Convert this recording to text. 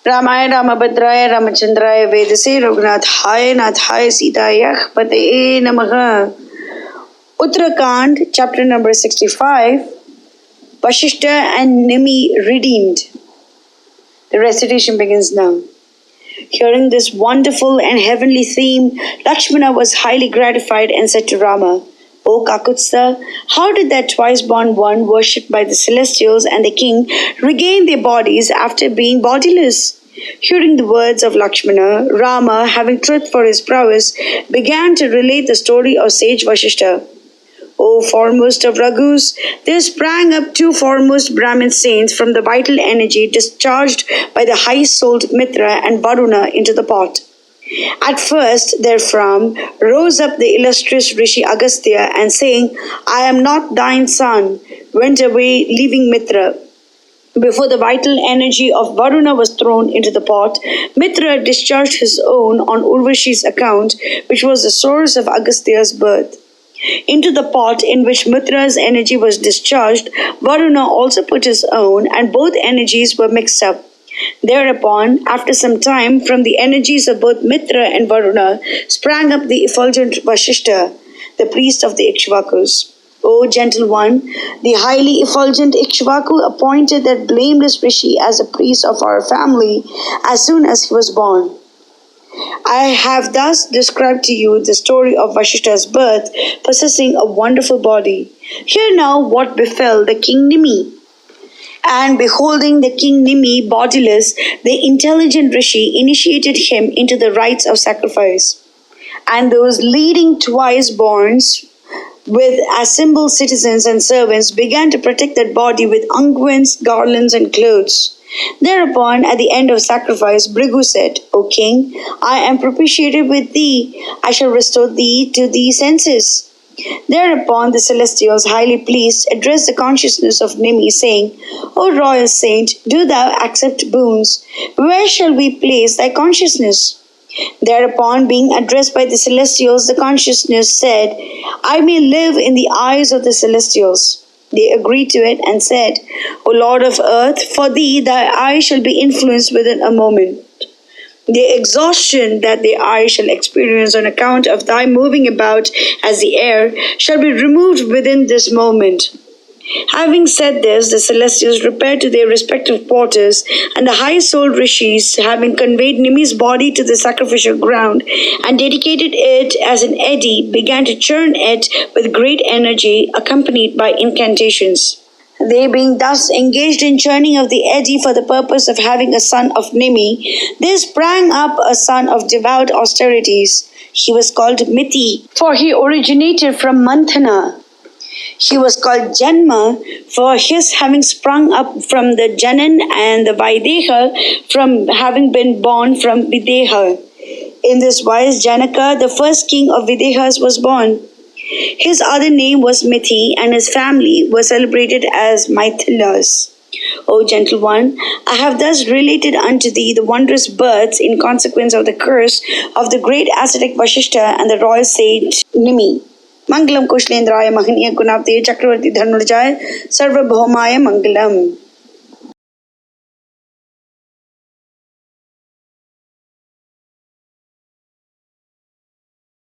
Ramaya Ramabhadraya Ramachandraya Vedase Raghunathaya Nathaya Sitaya Pateye Namaha. Uttara chapter number 65. Vasistha and Nimi redeemed. The recitation begins now. Hearing this wonderful and heavenly theme, Lakshmana was highly gratified and said to Rama, O Kakutsa, how did that twice-born one worshipped by the celestials and the king regain their bodies after being bodiless? Hearing the words of Lakshmana, Rama, having truth for his prowess, began to relate the story of sage Vasistha. O foremost of Raghus, there sprang up two foremost Brahmin saints from the vital energy discharged by the high-souled Mitra and Varuna into the pot. At first, therefrom, rose up the illustrious Rishi Agastya and saying, I am not thine son, went away leaving Mitra. Before the vital energy of Varuna was thrown into the pot, Mitra discharged his own on Urvashi's account, which was the source of Agastya's birth. Into the pot in which Mitra's energy was discharged, Varuna also put his own, and both energies were mixed up. Thereupon, after some time, from the energies of both Mitra and Varuna sprang up the effulgent Vasistha, the priest of the Ikshvakus. O gentle one, the highly effulgent Ikshvaku appointed that blameless Rishi as a priest of our family as soon as he was born. I have thus described to you the story of Vasistha's birth, possessing a wonderful body. Hear now what befell the king Nimi. And beholding the king Nimi bodiless, the intelligent Rishi initiated him into the rites of sacrifice. And those leading twice-borns with assembled citizens and servants began to protect that body with unguents, garlands, and clothes. Thereupon, at the end of sacrifice, Bhrigu said, O king, I am propitiated with thee. I shall restore thee to thy senses. Thereupon the celestials, highly pleased, addressed the consciousness of Nimi, saying, O royal saint, do thou accept boons. Where shall we place thy consciousness? Thereupon, being addressed by the celestials, the consciousness said, I may live in the eyes of the celestials. They agreed to it and said, O Lord of earth, for thee thy eye shall be influenced within a moment. The exhaustion that the eye shall experience on account of thy moving about as the air shall be removed within this moment. Having said this, the celestials repaired to their respective quarters, and the high-souled rishis, having conveyed Nimi's body to the sacrificial ground and dedicated it as an eddy, began to churn it with great energy, accompanied by incantations. They being thus engaged in churning of the eddy for the purpose of having a son of Nimi, there sprang up a son of devout austerities. He was called Miti, for he originated from Manthana. He was called Janma for his having sprung up from the Janan, and the Vaideha from having been born from Videha. In this wise, Janaka, the first king of Videhas, was born. His other name was Mithi, and his family was celebrated as Maithilas. O gentle one, I have thus related unto thee the wondrous births in consequence of the curse of the great ascetic Vasistha and the royal sage Nimi. Mangalam Kushlendraya Mahaniya Gunavte Chakravarti Dhanurjaya Sarvabhaumaya Mangalam.